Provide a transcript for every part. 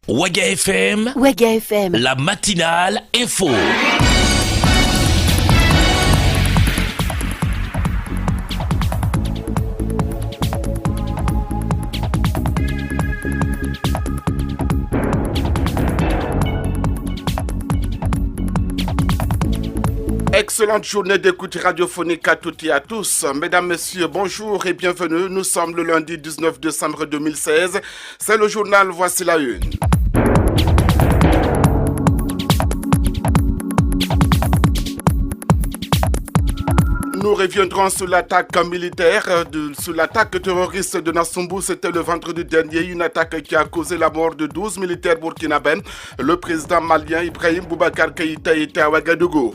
Waga FM, la matinale info. Excellente journée d'écoute radiophonique à toutes et à tous. Mesdames, Messieurs, bonjour et bienvenue. Nous sommes le lundi 19 décembre 2016. C'est le journal, voici la une. Nous reviendrons sur l'attaque militaire, sur l'attaque terroriste de Nassambou. C'était le vendredi dernier, une attaque qui a causé la mort de 12 militaires burkinabés. Le président malien Ibrahim Boubacar Keïta était à Ouagadougou.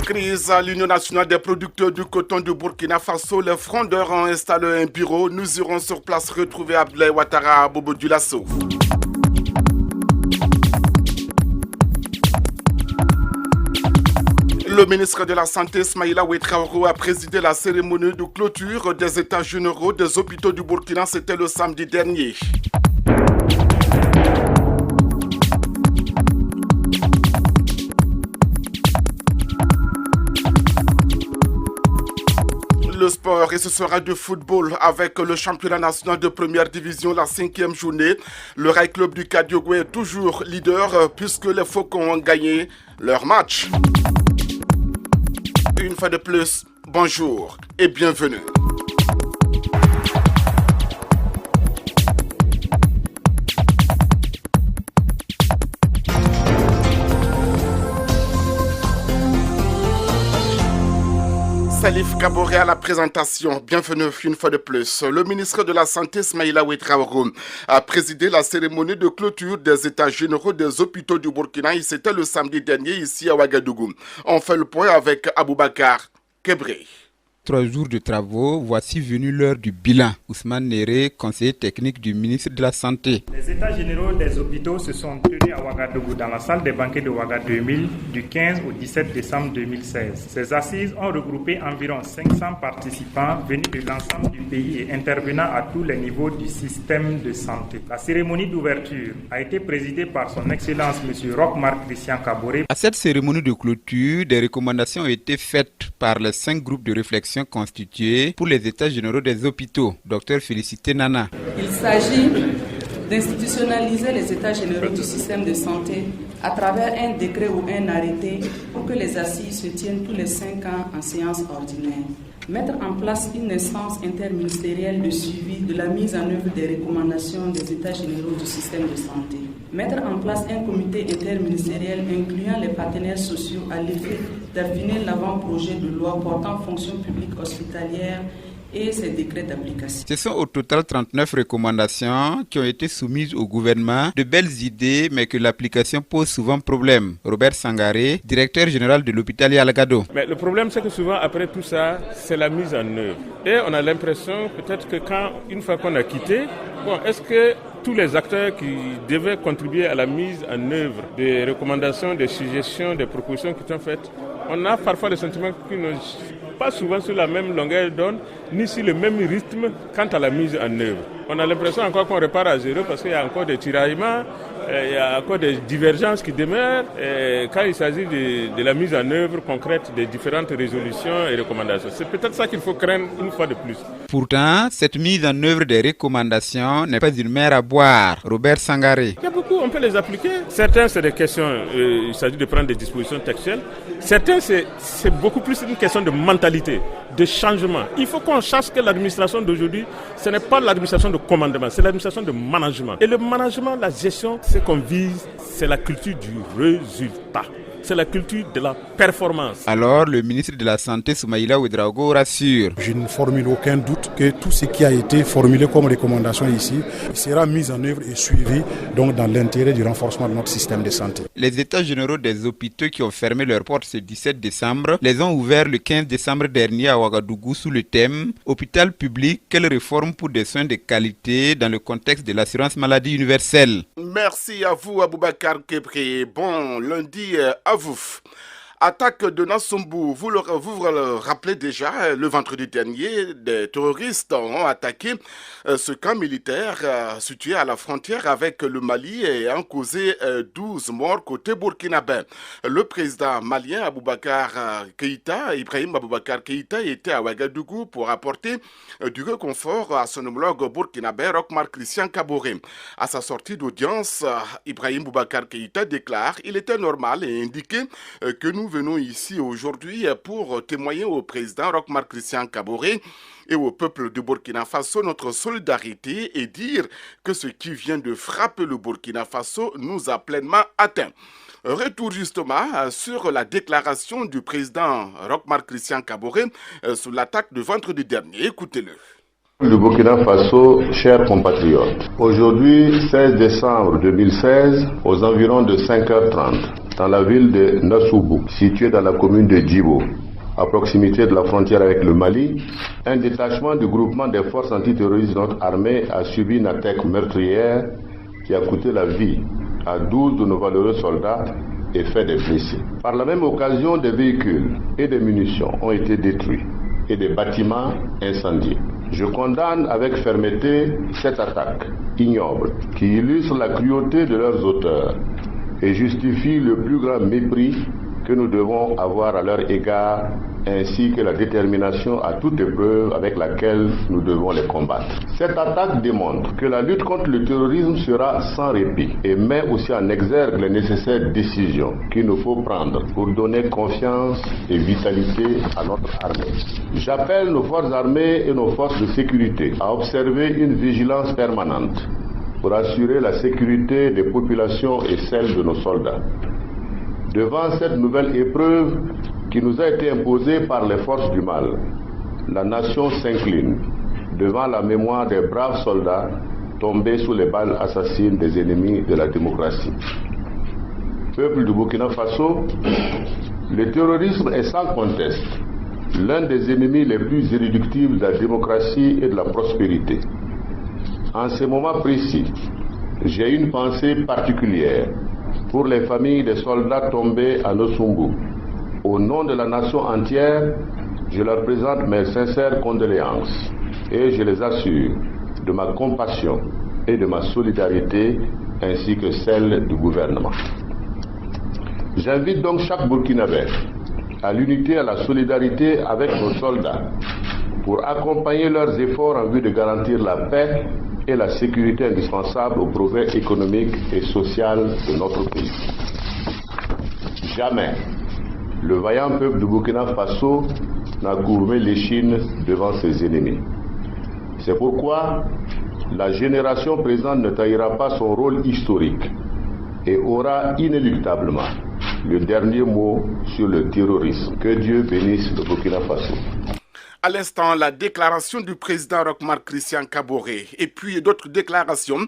Crise à l'Union nationale des producteurs du coton du Burkina Faso. Les frondeurs ont installé un bureau. Nous irons sur place retrouver Abdoulaye Ouattara à Bobo Dioulasso. Le ministre de la Santé, Ismaïla Ouedraogo, a présidé la cérémonie de clôture des états généraux des hôpitaux du Burkina. C'était le samedi dernier. Le sport, et ce sera du football avec le championnat national de première division, la 5e journée. Le Rail Club du Kadiogoué est toujours leader puisque les Faucons ont gagné leur match. Une fois de plus, bonjour et bienvenue. Salif Kaboré à la présentation. Bienvenue une fois de plus. Le ministre de la Santé, Ismaïla Ouedraogo, a présidé la cérémonie de clôture des états généraux des hôpitaux du Burkina. C'était le samedi dernier ici à Ouagadougou. On fait le point avec Aboubacar Kebré. 3 jours de travaux, voici venu l'heure du bilan. Ousmane Néré, conseiller technique du ministre de la Santé. Les états généraux des hôpitaux se sont tenus à Ouagadougou dans la salle des banquets de Ouaga 2000 du 15 au 17 décembre 2016. Ces assises ont regroupé environ 500 participants venus de l'ensemble du pays et intervenant à tous les niveaux du système de santé. La cérémonie d'ouverture a été présidée par son Excellence M. Roch-Marc Christian Kaboré. À cette cérémonie de clôture, des recommandations ont été faites par les 5 groupes de réflexion constitués pour les états généraux des hôpitaux. Docteur Félicité Nana. Il s'agit d'institutionnaliser les états généraux du système de santé à travers un décret ou un arrêté pour que les assises se tiennent tous les 5 ans en séance ordinaire. Mettre en place une instance interministérielle de suivi de la mise en œuvre des recommandations des états généraux du système de santé. Mettre en place un comité interministériel incluant les partenaires sociaux à l'effet d'affiner l'avant-projet de loi portant fonction publique hospitalière et ses décrets d'application. Ce sont au total 39 recommandations qui ont été soumises au gouvernement. De belles idées, mais que l'application pose souvent problème. Robert Sangaré, directeur général de l'hôpital Yalagado. Mais le problème, c'est que souvent, après tout ça, c'est la mise en œuvre. Et on a l'impression, peut-être que une fois qu'on a quitté, est-ce que tous les acteurs qui devaient contribuer à la mise en œuvre des recommandations, des suggestions, des propositions qui sont faites, on a parfois le sentiment qu'ils n'ont pas souvent sur la même longueur d'onde, ni sur le même rythme quant à la mise en œuvre. On a l'impression encore qu'on repart à zéro parce qu'il y a encore des tiraillements, il y a encore des divergences qui demeurent quand il s'agit de la mise en œuvre concrète des différentes résolutions et recommandations. C'est peut-être ça qu'il faut craindre une fois de plus. Pourtant, cette mise en œuvre des recommandations n'est pas une mer à boire. Robert Sangaré. Il y a beaucoup, on peut les appliquer. Certains, c'est des questions, il s'agit de prendre des dispositions textuelles. Certains, c'est beaucoup plus une question de mentalité, de changement. Il faut qu'on sache que l'administration d'aujourd'hui, ce n'est pas l'administration de commandement, c'est l'administration de management. Et le management, la gestion, ce qu'on vise, c'est la culture du résultat. C'est la culture de la performance. Alors, le ministre de la Santé, Ismaïla Ouedraogo, rassure. Je ne formule aucun doute que tout ce qui a été formulé comme recommandation ici sera mis en œuvre et suivi donc dans l'intérêt du renforcement de notre système de santé. Les états généraux des hôpitaux qui ont fermé leurs portes ce 17 décembre les ont ouverts le 15 décembre dernier à Ouagadougou sous le thème « Hôpital public, quelle réforme pour des soins de qualité dans le contexte de l'assurance maladie universelle ?» Merci à vous, Aboubacar Kebré. Bon lundi à vous. Attaque de Nansumbu, vous le rappelez déjà, le vendredi dernier, des terroristes ont attaqué ce camp militaire situé à la frontière avec le Mali et ont causé 12 morts côté burkinabé. Le président malien Ibrahim Aboubacar Keïta était à Ouagadougou pour apporter du réconfort à son homologue burkinabé Roch-Marc Christian Kaboré. À sa sortie d'audience, Ibrahim Boubacar Keïta déclare « Il était normal et indiqué que nous venons ici aujourd'hui pour témoigner au président Roch-Marc Christian Kaboré et au peuple du Burkina Faso notre solidarité et dire que ce qui vient de frapper le Burkina Faso nous a pleinement atteints. » Retour justement sur la déclaration du président Roch-Marc Christian Kaboré sur l'attaque de vendredi dernier. Écoutez-le. Le Burkina Faso, chers compatriotes, aujourd'hui 16 décembre 2016, aux environs de 5h30, dans la ville de Nansumbu, située dans la commune de Djibo, à proximité de la frontière avec le Mali, un détachement du groupement des forces antiterroristes de notre armée a subi une attaque meurtrière qui a coûté la vie à 12 de nos valeureux soldats et fait des blessés. Par la même occasion, des véhicules et des munitions ont été détruits et des bâtiments incendiés. Je condamne avec fermeté cette attaque ignoble qui illustre la cruauté de leurs auteurs et justifie le plus grand mépris que nous devons avoir à leur égard ainsi que la détermination à toute épreuve avec laquelle nous devons les combattre. Cette attaque démontre que la lutte contre le terrorisme sera sans répit et met aussi en exergue les nécessaires décisions qu'il nous faut prendre pour donner confiance et vitalité à notre armée. J'appelle nos forces armées et nos forces de sécurité à observer une vigilance permanente pour assurer la sécurité des populations et celle de nos soldats. Devant cette nouvelle épreuve qui nous a été imposée par les forces du mal, la nation s'incline devant la mémoire des braves soldats tombés sous les balles assassines des ennemis de la démocratie. Peuple du Burkina Faso, le terrorisme est sans conteste l'un des ennemis les plus irréductibles de la démocratie et de la prospérité. En ce moment précis, j'ai une pensée particulière pour les familles des soldats tombés à Nansumbu. Au nom de la nation entière, je leur présente mes sincères condoléances et je les assure de ma compassion et de ma solidarité ainsi que celle du gouvernement. J'invite donc chaque Burkinabé à l'unité et à la solidarité avec nos soldats pour accompagner leurs efforts en vue de garantir la paix et la sécurité indispensable au progrès économique et social de notre pays. Jamais le vaillant peuple du Burkina Faso n'a courbé l'échine devant ses ennemis. C'est pourquoi la génération présente ne trahira pas son rôle historique et aura inéluctablement le dernier mot sur le terrorisme. Que Dieu bénisse le Burkina Faso. À l'instant, la déclaration du président Roch-Marc Christian Kaboré et puis d'autres déclarations,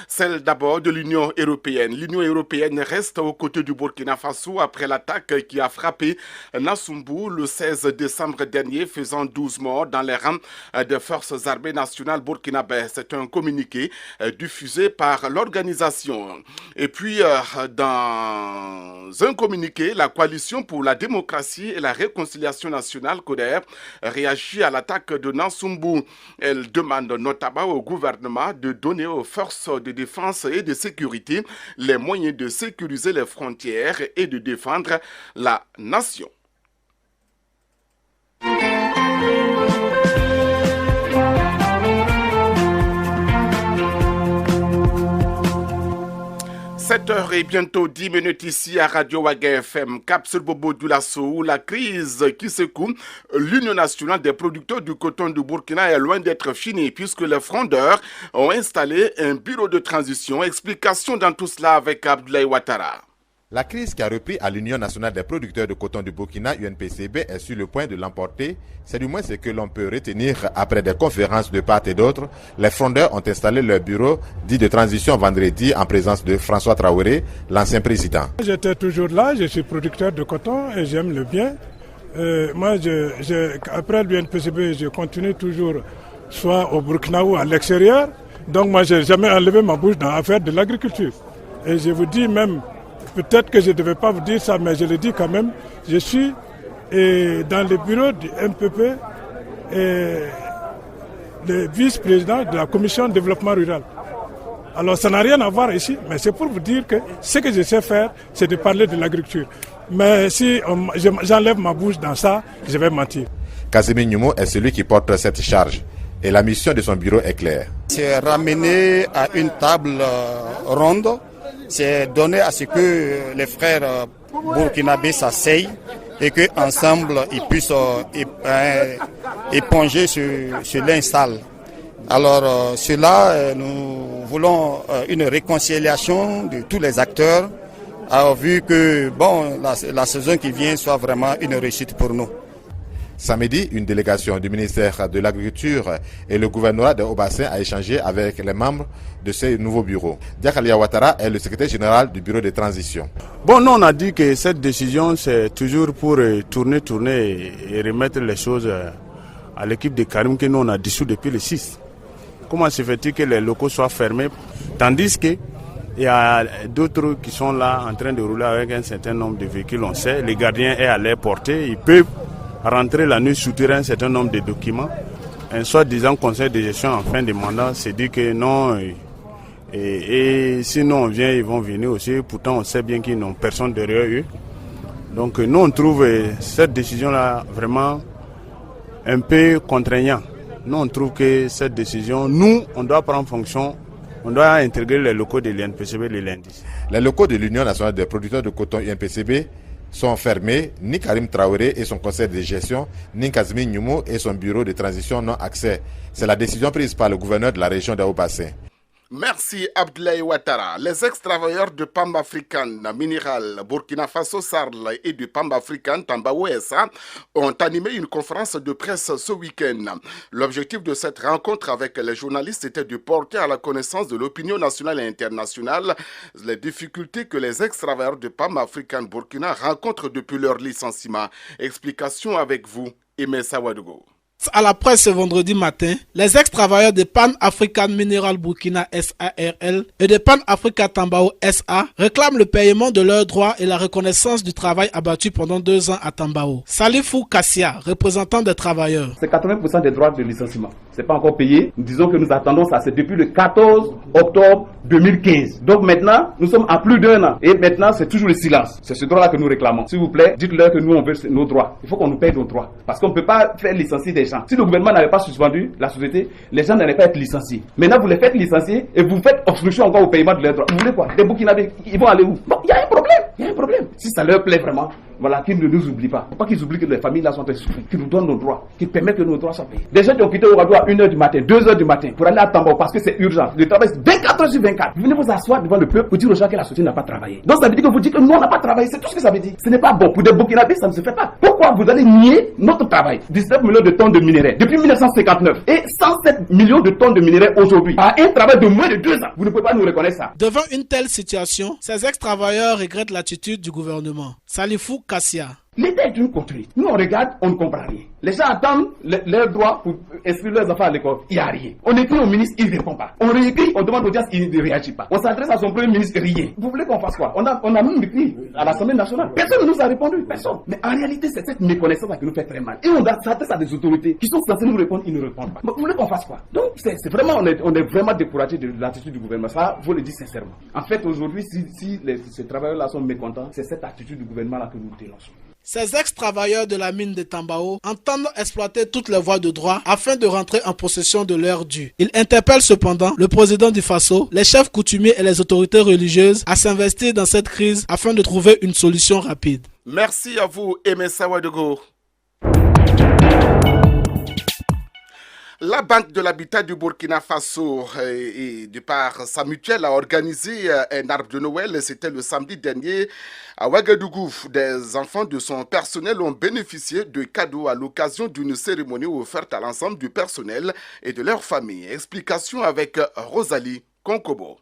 celle d'abord de l'Union européenne. L'Union européenne reste aux côtés du Burkina Faso après l'attaque qui a frappé Nansumbu le 16 décembre dernier, faisant 12 morts dans les rangs des forces armées nationales burkinabè. C'est un communiqué diffusé par l'organisation. Et puis, dans un communiqué, la coalition pour la démocratie et la réconciliation nationale, CODER, réagit à l'attaque de Nansumbu. Elle demande notamment au gouvernement de donner aux forces de défense et de sécurité les moyens de sécuriser les frontières et de défendre la nation. 7h et bientôt 10 minutes ici à Radio Ouaga FM, Cap sur Bobo Dioulasso, où la crise qui secoue l'Union nationale des producteurs du coton du Burkina est loin d'être finie, puisque les frondeurs ont installé un bureau de transition. Explication dans tout cela avec Abdoulaye Ouattara. La crise qui a repris à l'Union nationale des producteurs de coton du Burkina, UNPCB, est sur le point de l'emporter. C'est du moins ce que l'on peut retenir après des conférences de part et d'autre. Les frondeurs ont installé leur bureau dit de transition vendredi en présence de François Traoré, l'ancien président. J'étais toujours là, je suis producteur de coton et j'aime le bien. Après l'UNPCB, je continue toujours soit au Burkina ou à l'extérieur. Donc moi, je n'ai jamais enlevé ma bouche dans l'affaire de l'agriculture. Et je vous dis même, peut-être que je ne devais pas vous dire ça, mais je le dis quand même, Je suis dans le bureau du MPP et le vice-président de la commission de développement rural. Alors ça n'a rien à voir ici, mais c'est pour vous dire que ce que je sais faire, c'est de parler de l'agriculture. Mais si j'enlève ma bouche dans ça, je vais mentir. Casimir Nyumo est celui qui porte cette charge et la mission de son bureau est claire. C'est ramener à une table ronde, c'est donner à ce que les frères burkinabés s'asseyent et qu'ensemble ils puissent éponger ce linge sale. Alors cela, nous voulons une réconciliation de tous les acteurs, vu que la saison qui vient soit vraiment une réussite pour nous. Samedi, une délégation du ministère de l'Agriculture et le gouvernorat de Haut-Bassin a échangé avec les membres de ces nouveaux bureaux. Diakalia Ouattara est le secrétaire général du bureau de transition. Bon, nous on a dit que cette décision c'est toujours pour tourner et remettre les choses à l'équipe de Karim que nous on a dissous depuis le 6. Comment se fait-il que les locaux soient fermés tandis que il y a d'autres qui sont là en train de rouler avec un certain nombre de véhicules, on sait, les gardiens est à leur portée, ils peuvent rentrer la nuit, soutirer un certain nombre de documents. Un soi-disant conseil de gestion en fin de mandat se dit que non, et sinon on vient, ils vont venir aussi, pourtant on sait bien qu'ils n'ont personne derrière eux. Donc nous on trouve cette décision-là vraiment un peu contraignante. Nous on trouve que cette décision, nous on doit prendre fonction, on doit intégrer les locaux de l'UNPCB le lundi. Les locaux de l'Union nationale des producteurs de coton UNPCB sont fermés, ni Karim Traoré et son conseil de gestion, ni Casimir Nyumo et son bureau de transition n'ont accès. C'est la décision prise par le gouverneur de la région de Haut-Bassin. Merci Abdoulaye Ouattara. Les ex-travailleurs de Pam African Mineral Burkina Faso Sarl et de Pam African Tambao SA ont animé une conférence de presse ce week-end. L'objectif de cette rencontre avec les journalistes était de porter à la connaissance de l'opinion nationale et internationale les difficultés que les ex-travailleurs de Pam African Burkina rencontrent depuis leur licenciement. Explication avec vous, Aimé Sawadogo. À la presse ce vendredi matin, les ex-travailleurs de Pan African Mineral Burkina SARL et de Pan Africa Tambao SA réclament le paiement de leurs droits et la reconnaissance du travail abattu pendant 2 ans à Tambao. Salifou Kassia, représentant des travailleurs. C'est 80% des droits de licenciement. C'est pas encore payé. Nous disons que nous attendons ça. C'est depuis le 14 octobre 2015. Donc maintenant, nous sommes à plus d'1 an. Et maintenant, c'est toujours le silence. C'est ce droit-là que nous réclamons. S'il vous plaît, dites-leur que nous, on veut nos droits. Il faut qu'on nous paye nos droits. Parce qu'on ne peut pas faire licencier des gens. Si le gouvernement n'avait pas suspendu la société, les gens n'allaient pas être licenciés. Maintenant, vous les faites licencier et vous faites obstruction encore au paiement de leurs droits. Vous voulez quoi? Des Burkinabés, ils vont aller où? Bon, il y a un problème. Il y a un problème. Si ça leur plaît vraiment, voilà, qu'ils ne nous oublient pas. Faut pas qu'ils oublient que les familles là sont souffrent, qu'ils nous donnent nos droits, qu'ils permettent que nos droits soient payés. Des gens qui ont quitté Ouagadougou à 1h du matin, 2h du matin pour aller à Tambao parce que c'est urgent. Le travail c'est 24h/24. Vous venez vous asseoir devant le peuple pour dire aux gens que la société n'a pas travaillé. Donc ça veut dire que vous dites que nous on n'a pas travaillé. C'est tout ce que ça veut dire. Ce n'est pas bon. Pour des Burkinabés, ça ne se fait pas. Pourquoi vous allez nier notre travail? 19 millions de tonnes de minerais depuis 1959 et 107 millions de tonnes de minerais aujourd'hui. À un travail de moins de 2 ans. Vous ne pouvez pas nous reconnaître ça. Devant une telle situation, ces ex-travailleurs regrettent l'attitude du gouvernement. Salifou Kassia. L'État est une contrée. Nous, on regarde, on ne comprend rien. Les gens attendent leurs droits pour inscrire leurs enfants à l'école. Il n'y a rien. On écrit au ministre, il ne répond pas. On réécrit, on demande audience, il ne réagit pas. On s'adresse à son premier ministre, rien. Vous voulez qu'on fasse quoi? On a même écrit à l'Assemblée nationale. Personne ne nous a répondu. Personne. Mais en réalité, c'est cette méconnaissance qui nous fait très mal. Et on s'adresse à des autorités qui sont censées nous répondre, ils ne répondent pas. Mais vous voulez qu'on fasse quoi? Donc, c'est vraiment, on est vraiment découragé de l'attitude du gouvernement. Ça, il faut le dire sincèrement. En fait, aujourd'hui, si ces travailleurs-là sont mécontents, c'est cette attitude du gouvernement-là que nous dénonçons. Ces ex-travailleurs de la mine de Tambao entendent exploiter toutes les voies de droit afin de rentrer en possession de leurs dûs. Ils interpellent cependant le président du Faso, les chefs coutumiers et les autorités religieuses à s'investir dans cette crise afin de trouver une solution rapide. Merci à vous, Aimé Sawadogo. La Banque de l'Habitat du Burkina Faso, de par sa mutuelle, a organisé un arbre de Noël. C'était le samedi dernier à Ouagadougou. Des enfants de son personnel ont bénéficié de cadeaux à l'occasion d'une cérémonie offerte à l'ensemble du personnel et de leur famille. Explication avec Rosalie Konkobo.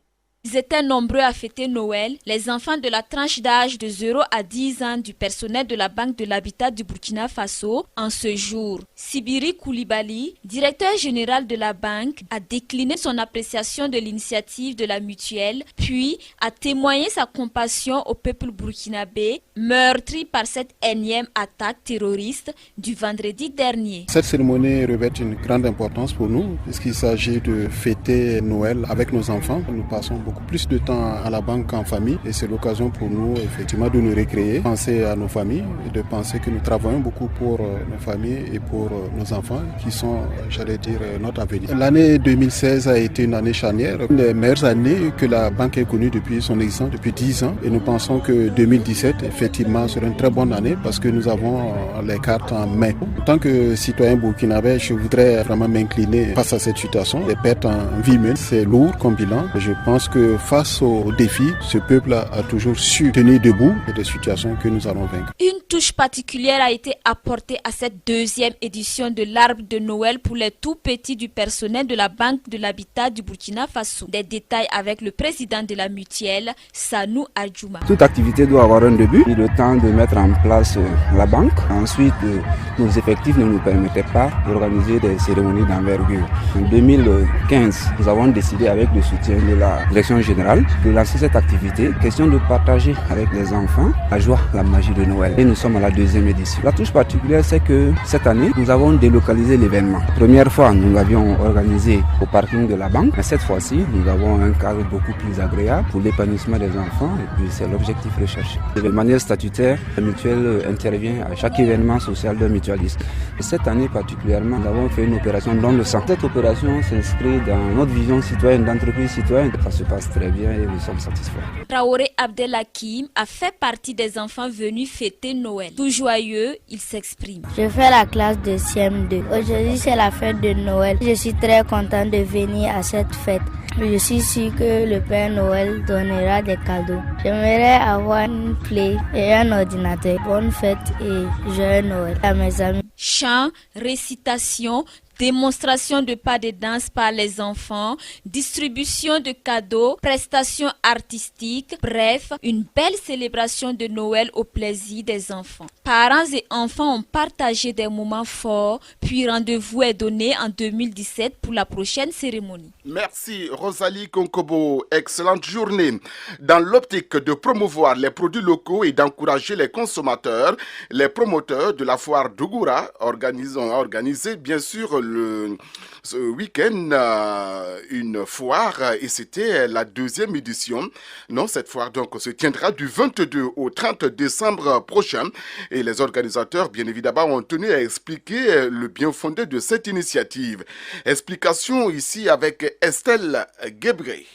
Ils étaient nombreux à fêter Noël, les enfants de la tranche d'âge de 0 à 10 ans du personnel de la Banque de l'Habitat du Burkina Faso en ce jour. Sibiri Koulibaly, directeur général de la banque, a décliné son appréciation de l'initiative de la mutuelle, puis a témoigné sa compassion au peuple burkinabé, meurtri par cette énième attaque terroriste du vendredi dernier. Cette cérémonie revêt une grande importance pour nous, puisqu'il s'agit de fêter Noël avec nos enfants. Nous passons beaucoup plus de temps à la banque qu'en famille et c'est l'occasion pour nous effectivement de nous récréer, penser à nos familles et de penser que nous travaillons beaucoup pour nos familles et pour nos enfants qui sont, j'allais dire, notre avenir. L'année 2016 a été une année charnière, une des meilleures années que la banque ait connue depuis son existence, depuis 10 ans et nous pensons que 2017 effectivement sera une très bonne année parce que nous avons les cartes en main. En tant que citoyen burkinabé, je voudrais vraiment m'incliner face à cette situation. Les pertes en vie humaine, c'est lourd comme bilan. Je pense que face aux défis, ce peuple a toujours su tenir debout et des situations que nous allons vaincre. Une touche particulière a été apportée à cette deuxième édition de l'arbre de Noël pour les tout petits du personnel de la Banque de l'Habitat du Burkina Faso. Des détails avec le président de la mutuelle, Sanou Adjouma. Toute activité doit avoir un début, et le temps de mettre en place la banque. Ensuite, nos effectifs ne nous permettaient pas d'organiser des cérémonies d'envergure. En 2015, nous avons décidé avec le soutien de la direction générale de lancer cette activité. Question de partager avec les enfants la joie, la magie de Noël. Et nous sommes à la deuxième édition. La touche particulière, c'est que cette année, nous avons délocalisé l'événement. La première fois, nous l'avions organisé au parking de la banque. Mais cette fois-ci, nous avons un cadre beaucoup plus agréable pour l'épanouissement des enfants. Et puis, c'est l'objectif recherché. De manière statutaire, la mutuelle intervient à chaque événement social d'un mutualiste. Et cette année particulièrement, nous avons fait une opération don de sang. Cette opération s'inscrit dans notre vision citoyenne d'entreprise citoyenne. Ça se passe très bien et nous sommes satisfaits. Traoré Abdelhakim a fait partie des enfants venus fêter Noël. Tout joyeux, il s'exprime. Je fais la classe de CM2. Aujourd'hui, c'est la fête de Noël. Je suis très content de venir à cette fête. Je suis sûr que le Père Noël donnera des cadeaux. J'aimerais avoir une Play et un ordinateur. Bonne fête et joyeux Noël à mes amis. Chants, récitations, démonstration de pas de danse par les enfants, distribution de cadeaux, prestations artistiques, bref, une belle célébration de Noël au plaisir des enfants. Parents et enfants ont partagé des moments forts, puis rendez-vous est donné en 2017 pour la prochaine cérémonie. Merci Rosalie Konkobo, excellente journée. Dans l'optique de promouvoir les produits locaux et d'encourager les consommateurs, les promoteurs de la foire d'Ougoura ont organisé bien sûr ce week-end une foire et c'était la deuxième édition. Non, cette foire donc se tiendra du 22 au 30 décembre prochain et les organisateurs bien évidemment ont tenu à expliquer le bien fondé de cette initiative. Explication ici avec Estelle Gebré.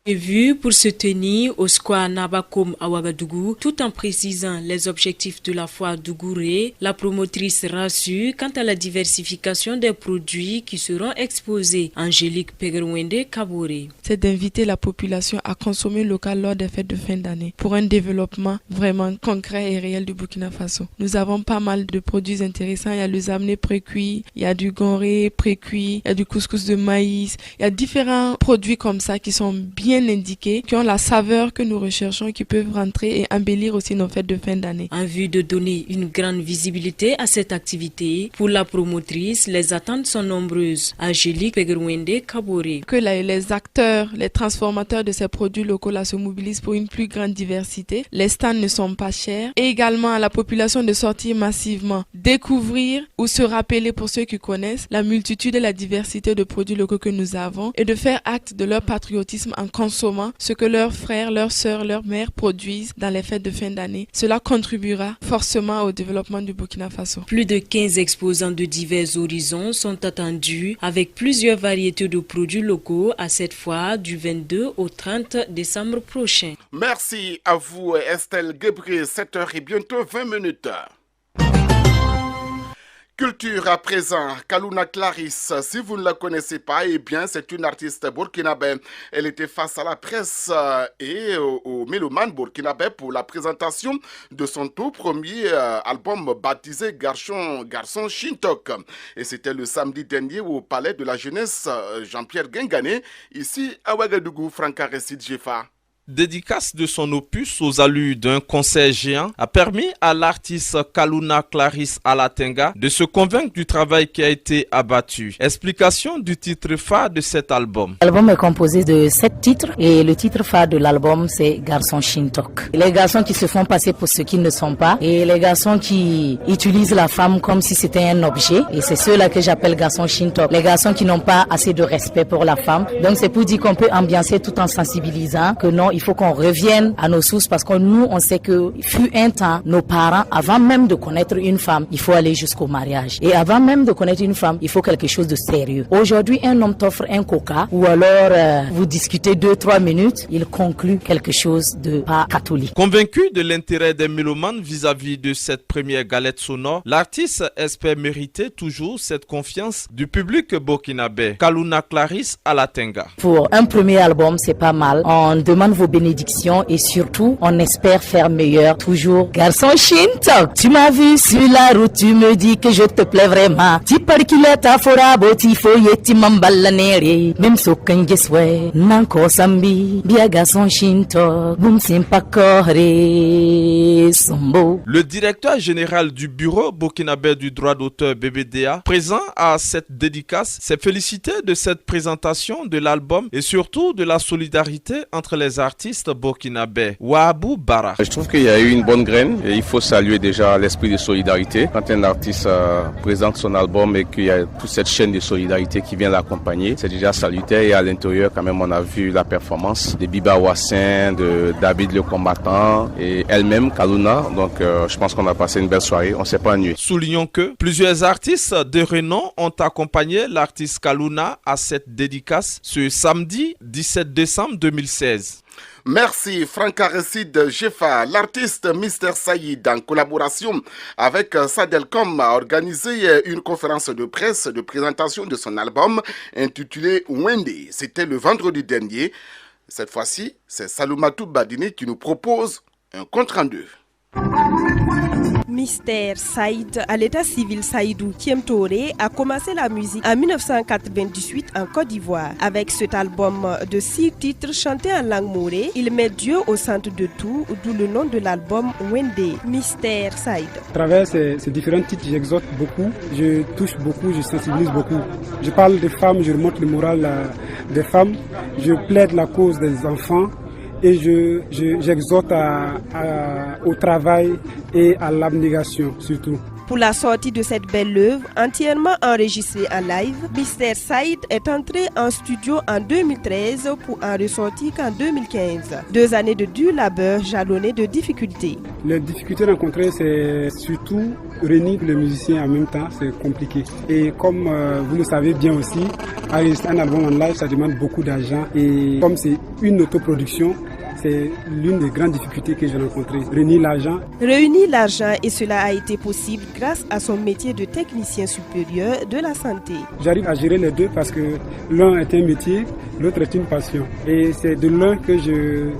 Prévu pour se tenir au square Nabakom à Ouagadougou, tout en précisant les objectifs de la foire d'Ougouré, la promotrice rassure quant à la diversification des produits qui seront exposés. Angélique Pegerwende Kaboré. C'est d'inviter la population à consommer local lors des fêtes de fin d'année pour un développement vraiment concret et réel du Burkina Faso. Nous avons pas mal de produits intéressants. Il y a le zamné pré-cuit, il y a du gonré pré-cuit, il y a du couscous de maïs. Il y a différents produits comme ça qui sont bien indiqués, qui ont la saveur que nous recherchons, qui peuvent rentrer et embellir aussi nos fêtes de fin d'année. En vue de donner une grande visibilité à cette activité, pour la promotrice, les attentes sont nombreuses. Angélique Pegerwende Kaboré. Que les acteurs, les transformateurs de ces produits locaux-là se mobilisent pour une plus grande diversité. Les stands ne sont pas chers. Et également à la population de sortir massivement, découvrir ou se rappeler pour ceux qui connaissent la multitude et la diversité de produits locaux que nous avons et de faire acte de leur patriotisme en consommant ce que leurs frères, leurs sœurs, leurs mères produisent dans les fêtes de fin d'année. Cela contribuera forcément au développement du Burkina Faso. Plus de 15 exposants de divers horizons sont attendus avec plusieurs variétés de produits locaux à cette foire du 22 au 30 décembre prochain. Merci à vous Estelle Gebré, 7h et bientôt 20 minutes. Culture à présent, Kalouna Clarisse, si vous ne la connaissez pas, eh bien c'est une artiste burkinabé. Elle était face à la presse et au mélomane burkinabé pour la présentation de son tout premier album baptisé Garçon Shintok. Et c'était le samedi dernier au Palais de la Jeunesse Jean-Pierre Guingané, ici à Ouagadougou, Franca Ressid Jefa. Dédicace de son opus aux allures d'un concert géant a permis à l'artiste Kalouna Clarisse Alatenga de se convaincre du travail qui a été abattu. Explication du titre phare de cet album. L'album est composé de 7 titres et le titre phare de l'album c'est Garçon Shintok. Les garçons qui se font passer pour ceux qui ne sont pas et les garçons qui utilisent la femme comme si c'était un objet et c'est ceux-là que j'appelle Garçon Shintok. Les garçons qui n'ont pas assez de respect pour la femme. Donc c'est pour dire qu'on peut ambiancer tout en sensibilisant que non, il faut qu'on revienne à nos sources parce que nous, on sait que fut un temps, nos parents, avant même de connaître une femme, il faut aller jusqu'au mariage. Et avant même de connaître une femme, il faut quelque chose de sérieux. Aujourd'hui, un homme t'offre un coca ou alors vous discutez 2-3 minutes, il conclut quelque chose de pas catholique. Convaincu de l'intérêt des mélomanes vis-à-vis de cette première galette sonore, l'artiste espère mériter toujours cette confiance du public burkinabé. Kalouna Clarisse Alatenga. Pour un premier album, c'est pas mal. On demande vos bénédictions et surtout, on espère faire meilleur toujours. Garçon Shintok, tu m'as vu sur la route, tu me dis que je te plais vraiment. Tu parles qu'il est à forabo, tu foyeti mambalanere. Même so kangeswe, nanko sambi, bia garçon Shintok, boum simpakore, sombo. Le directeur général du bureau burkinabé du droit d'auteur BBDA, présent à cette dédicace, s'est félicité de cette présentation de l'album et surtout de la solidarité entre les artistes burkinabés. Wabou Bara. Je trouve qu'il y a eu une bonne graine et il faut saluer déjà l'esprit de solidarité. Quand un artiste présente son album et qu'il y a toute cette chaîne de solidarité qui vient l'accompagner, c'est déjà salutaire et à l'intérieur quand même on a vu la performance de Biba Wassin, de David le combattant et elle-même Kalouna. Donc je pense qu'on a passé une belle soirée, on s'est pas ennuyé. Soulignons que plusieurs artistes de renom ont accompagné l'artiste Kalouna à cette dédicace ce samedi 17 décembre 2016. Merci Franca Ressid Jefa. L'artiste Mr Saïd, en collaboration avec Sadelcom, a organisé une conférence de presse de présentation de son album intitulé Wende. C'était le vendredi dernier. Cette fois-ci, c'est Saloumatou Badine qui nous propose un compte-rendu. Mr Saïd, à l'état civil Saïdou Kiemtore, a commencé la musique en 1998 en Côte d'Ivoire. Avec cet album de 6 titres chantés en langue morée, il met Dieu au centre de tout, d'où le nom de l'album Wende. Mr Saïd. À travers ces différents titres, j'exhorte beaucoup, je touche beaucoup, je sensibilise beaucoup. Je parle des femmes, je remonte le moral des femmes, je plaide la cause des enfants. Et j'exhorte au travail et à l'abnégation surtout. Pour la sortie de cette belle œuvre, entièrement enregistrée en live, Mr Saïd est entré en studio en 2013 pour en ressortir qu'en 2015. 2 années de dur labeur jalonnées de difficultés. Les difficultés rencontrées, c'est surtout réunir les musiciens en même temps, c'est compliqué. Et comme vous le savez bien aussi, enregistrer un album en live, ça demande beaucoup d'argent. Et comme c'est une autoproduction, c'est l'une des grandes difficultés que j'ai rencontrées. Réunir l'argent et cela a été possible grâce à son métier de technicien supérieur de la santé. J'arrive à gérer les deux parce que l'un est un métier, l'autre est une passion. Et c'est de l'un que je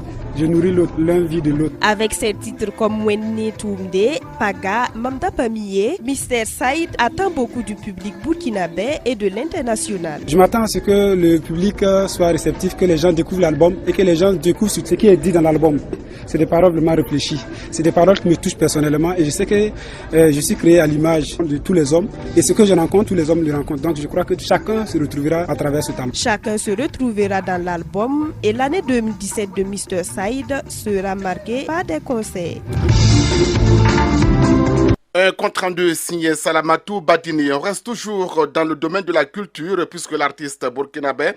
nourris l'autre, l'un vit de l'autre. Avec ses titres comme Wenne Toumde, Paga, Mamda Pamiye, Mr Saïd attend beaucoup du public burkinabé et de l'international. Je m'attends à ce que le public soit réceptif, que les gens découvrent l'album et que les gens découvrent ce qui est dit dans l'album. C'est des paroles vraiment réfléchies. C'est des paroles qui me touchent personnellement et je sais que je suis créé à l'image de tous les hommes. Et ce que je rencontre, tous les hommes le rencontrent. Donc je crois que chacun se retrouvera à travers ce album. Chacun se retrouvera dans l'album et l'année 2017 de Mr Saïd sera marquée par des concerts. Un compte-rendu signé Salamatou Badini. On reste toujours dans le domaine de la culture puisque l'artiste burkinabé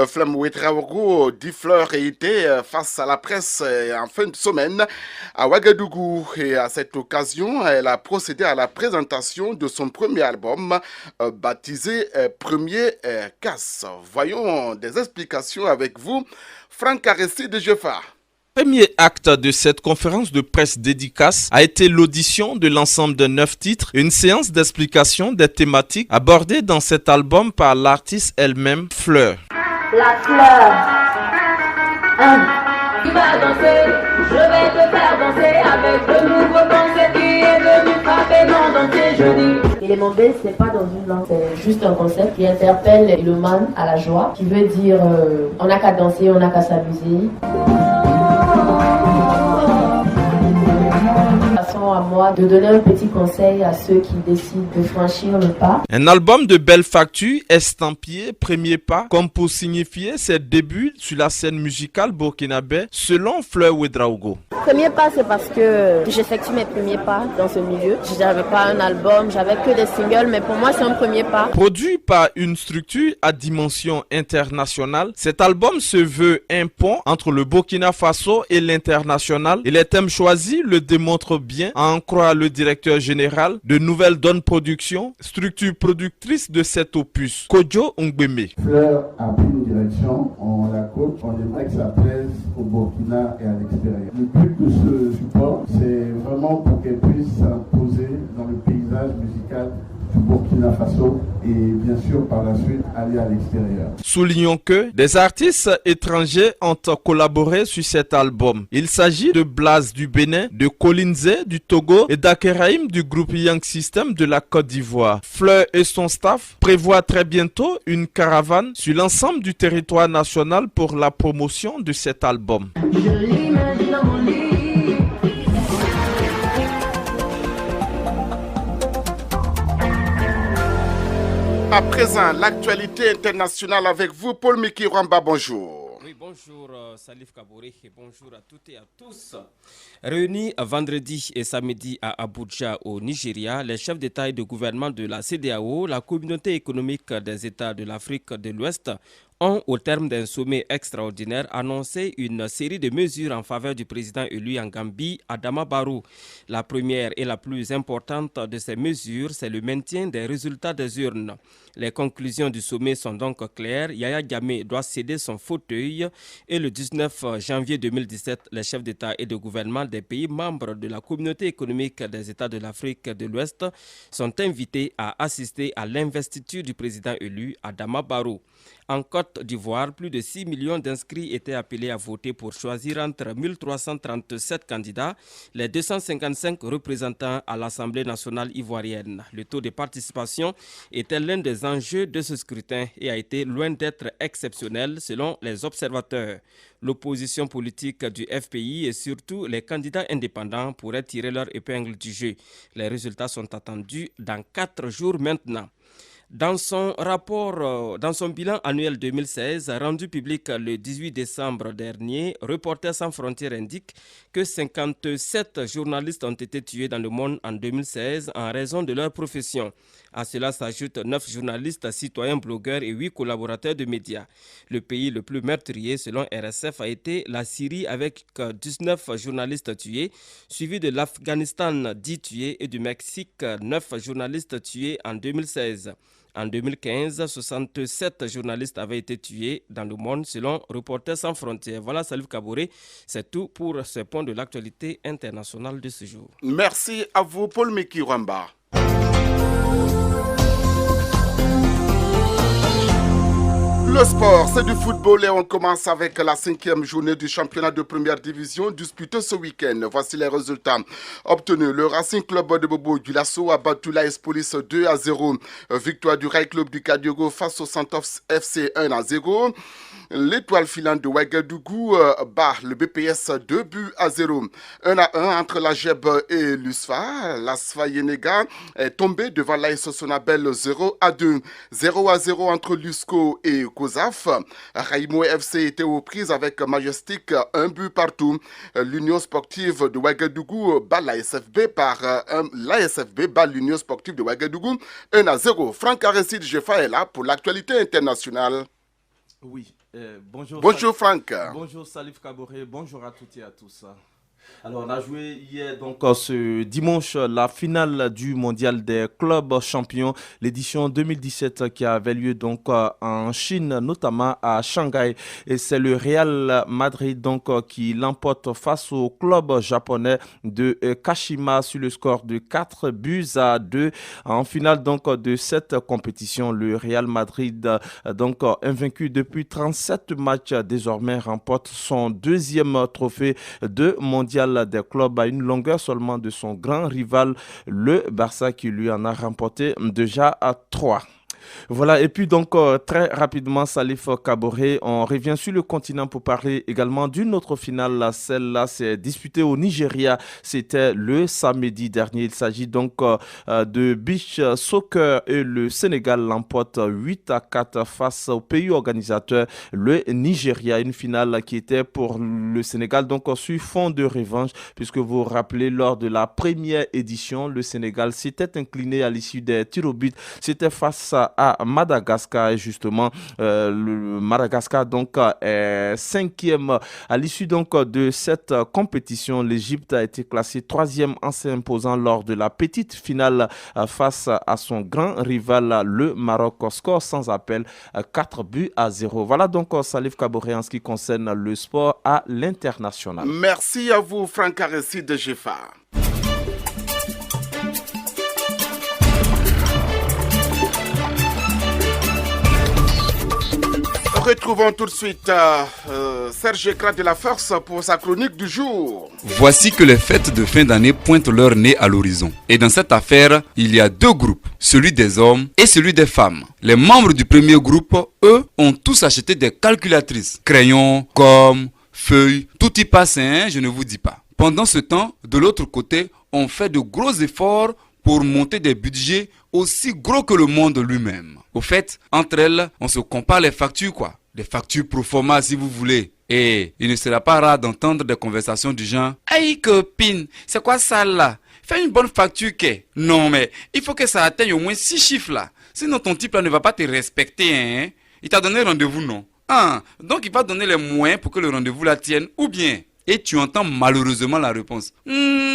Flamoué Traorou dit fleur et était face à la presse en fin de semaine à Ouagadougou. Et à cette occasion, elle a procédé à la présentation de son premier album baptisé Premier Casse. Voyons des explications avec vous. Franck Aressi de Jefa. Premier acte de cette conférence de presse dédicace a été l'audition de l'ensemble de 9 titres, une séance d'explication des thématiques abordées dans cet album par l'artiste elle-même, Fleur. La fleur. Tu vas danser, je vais te faire danser avec le nouveau danser qui est venu frapper mon dentier jeudi. Et les mombés, c'est pas dans une langue, c'est juste un concept qui interpelle le man à la joie, qui veut dire on n'a qu'à danser, on n'a qu'à s'amuser. À moi de donner un petit conseil à ceux qui décident de franchir le pas. Un album de belle facture, estampillé, premier pas, comme pour signifier ses débuts sur la scène musicale burkinabé, selon Fleur Ouedraogo. Premier pas, c'est parce que j'effectue mes premiers pas dans ce milieu. Je n'avais pas un album, j'avais que des singles, mais pour moi c'est un premier pas. Produit par une structure à dimension internationale, cet album se veut un pont entre le Burkina Faso et l'international, et les thèmes choisis le démontrent bien, à en croire le directeur général de Nouvelle Donne Production, structure productrice de cet opus, Kodjo Ngbeme. Fleur a pris une direction, on la coach, on aimerait que ça plaise au Burkina et à l'extérieur. Le but de ce support, c'est vraiment pour qu'elle puisse s'imposer dans le paysage musical du Burkina Faso et bien sûr par la suite aller à l'extérieur. Soulignons que des artistes étrangers ont collaboré sur cet album. Il s'agit de Blaze du Bénin, de Colinze du Togo et d'Akeraïm du groupe Young System de la Côte d'Ivoire. Fleur et son staff prévoient très bientôt une caravane sur l'ensemble du territoire national pour la promotion de cet album. Je l'imagine dans mon lit. À présent, l'actualité internationale avec vous, Paul Mikiramba, bonjour. Oui, bonjour Salif Kabouré et bonjour à toutes et à tous. Réunis vendredi et samedi à Abuja au Nigeria, les chefs d'État et de gouvernement de la CEDEAO, la communauté économique des États de l'Afrique de l'Ouest, ont, au terme d'un sommet extraordinaire, annoncé une série de mesures en faveur du président élu en Gambie, Adama Barrow. La première et la plus importante de ces mesures, c'est le maintien des résultats des urnes. Les conclusions du sommet sont donc claires. Yaya Jammeh doit céder son fauteuil et le 19 janvier 2017, les chefs d'État et de gouvernement des pays membres de la communauté économique des États de l'Afrique de l'Ouest sont invités à assister à l'investiture du président élu, Adama Barrow. En Côte d'Ivoire, plus de 6 millions d'inscrits étaient appelés à voter pour choisir entre 1337 candidats, les 255 représentants à l'Assemblée nationale ivoirienne. Le taux de participation était l'un des enjeux de ce scrutin et a été loin d'être exceptionnel selon les observateurs. L'opposition politique du FPI et surtout les candidats indépendants pourraient tirer leur épingle du jeu. Les résultats sont attendus dans 4 jours maintenant. Dans son bilan annuel 2016, rendu public le 18 décembre dernier, Reporters sans frontières indique que 57 journalistes ont été tués dans le monde en 2016 en raison de leur profession. À cela s'ajoutent 9 journalistes, citoyens, blogueurs et 8 collaborateurs de médias. Le pays le plus meurtrier, selon RSF, a été la Syrie avec 19 journalistes tués, suivi de l'Afghanistan 10 tués et du Mexique 9 journalistes tués en 2016. En 2015, 67 journalistes avaient été tués dans le monde selon Reporters sans frontières. Voilà, Salif Kabouré, c'est tout pour ce point de l'actualité internationale de ce jour. Merci à vous, Paul Mikiramba. Le sport, c'est du football et on commence avec la 5e journée du championnat de première division disputée ce week-end. Voici les résultats obtenus. Le Racing Club de Bobo du Lasso a battu l'AS Police 2-0. Victoire du Rail Club du Kadiogo face au Santos FC 1-0. L'étoile filante de Ouagadougou bat le BPS 2-0. 1-1 entre la GEB et l'USFA. L'ASFA Yenega est tombé devant l'AS Sonabel 0-2. 0-0 entre l'USCO et Kozaf. Raimo FC était aux prises avec Majestic, 1 but partout. L'Union sportive de Ouagadougou bat l'ASFB l'ASFB bat l'Union sportive de Ouagadougou 1-0. Franck Aristide Jefa est là pour l'actualité internationale. Oui, bonjour. Bonjour Franck. Bonjour Salif Kabouré, bonjour à toutes et à tous. Alors, on a joué hier, donc ce dimanche, la finale du mondial des clubs champions, l'édition 2017 qui avait lieu donc en Chine, notamment à Shanghai. Et c'est le Real Madrid donc qui l'emporte face au club japonais de Kashima sur le score de 4-2. En finale donc de cette compétition, le Real Madrid, donc invaincu depuis 37 matchs, désormais remporte son deuxième trophée de mondial des clubs à une longueur seulement de son grand rival, le Barça, qui lui en a remporté déjà à 3. Voilà, et puis donc très rapidement, Salif Kaboré, on revient sur le continent pour parler également d'une autre finale. Celle-là s'est disputée au Nigeria, c'était le samedi dernier. Il s'agit donc de beach soccer et le Sénégal l'emporte 8-4 face au pays organisateur, le Nigeria. Une finale qui était pour le Sénégal donc sur fond de revanche, puisque vous vous rappelez, lors de la première édition, le Sénégal s'était incliné à l'issue des tirs au but. C'était face à Madagascar, et justement le Madagascar donc est 5e à l'issue donc de cette compétition. L'Égypte a été classée 3e en s'imposant lors de la petite finale face à son grand rival le Maroc, score sans appel 4-0. Voilà donc Salif Kaboré en ce qui concerne le sport à l'international. Merci à vous Franck Aressi de GEFA. Retrouvons tout de suite Serge Ekra de la Force pour sa chronique du jour. Voici que les fêtes de fin d'année pointent leur nez à l'horizon. Et dans cette affaire, il y a deux groupes, celui des hommes et celui des femmes. Les membres du premier groupe, eux, ont tous acheté des calculatrices, crayons, gomme, feuilles, tout y passe, hein, je ne vous dis pas. Pendant ce temps, de l'autre côté, on fait de gros efforts pour monter des budgets aussi gros que le monde lui-même. Au fait, entre elles, on se compare les factures quoi. Des factures pro forma si vous voulez. Et il ne sera pas rare d'entendre des conversations du genre « Hey copine, c'est quoi ça là? Fais une bonne facture qu'est. Non mais, il faut que ça atteigne au moins 6 chiffres là. Sinon ton type là ne va pas te respecter hein. Il t'a donné rendez-vous non? Ah, donc il va donner les moyens pour que le rendez-vous la tienne ou bien. Et tu entends malheureusement la réponse.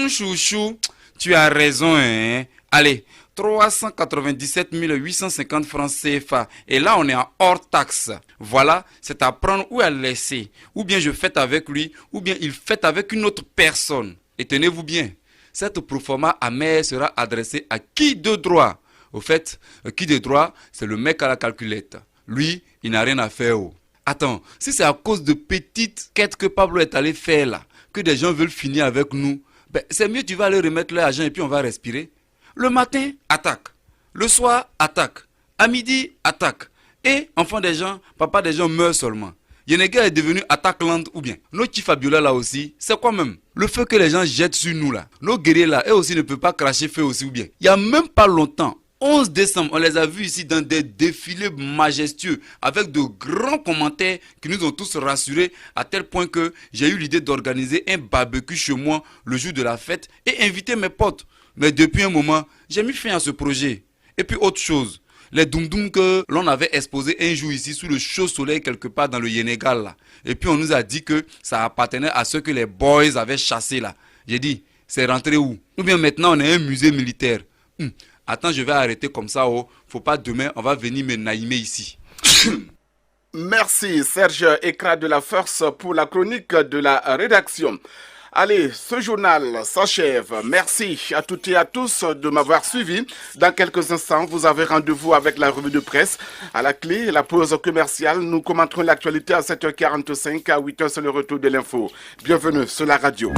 Chouchou, tu as raison hein. Allez, 397 850 francs CFA. Et là, on est en hors taxe. Voilà, c'est à prendre ou à laisser. Ou bien je fête avec lui, ou bien il fête avec une autre personne. Et tenez-vous bien, cette proforma amère sera adressée à qui de droit? Au fait, qui de droit, c'est le mec à la calculette. Lui, il n'a rien à faire. Oh. Attends, si c'est à cause de petites quêtes que Pablo est allé faire là, que des gens veulent finir avec nous, ben, c'est mieux tu vas aller remettre l'argent et puis on va respirer. Le matin, attaque. Le soir, attaque. À midi, attaque. Et, enfant des gens, papa des gens meurt seulement. Yenega est devenu attaque-land ou bien. Nos Fabiola là aussi, c'est quoi même? Le feu que les gens jettent sur nous là. Nos guerriers là, eux aussi ne peuvent pas cracher feu aussi ou bien. Il n'y a même pas longtemps, 11 décembre, on les a vus ici dans des défilés majestueux avec de grands commentaires qui nous ont tous rassurés à tel point que j'ai eu l'idée d'organiser un barbecue chez moi le jour de la fête et inviter mes potes. Mais depuis un moment, j'ai mis fin à ce projet. Et puis autre chose, les doum-doum que l'on avait exposés un jour ici sous le chaud soleil quelque part dans le Yénégal là. Et puis on nous a dit que ça appartenait à ceux que les boys avaient chassés là. J'ai dit, c'est rentré où? Ou bien maintenant on est un musée militaire. Attends, je vais arrêter comme ça. Oh. Faut pas demain, on va venir me naïmer ici. Merci Serge Ekra de la Force pour la chronique de la rédaction. Allez, ce journal s'achève. Merci à toutes et à tous de m'avoir suivi. Dans quelques instants, vous avez rendez-vous avec la revue de presse. À la clé, la pause commerciale. Nous commenterons l'actualité à 7h45. À 8h, c'est le retour de l'info. Bienvenue sur la radio.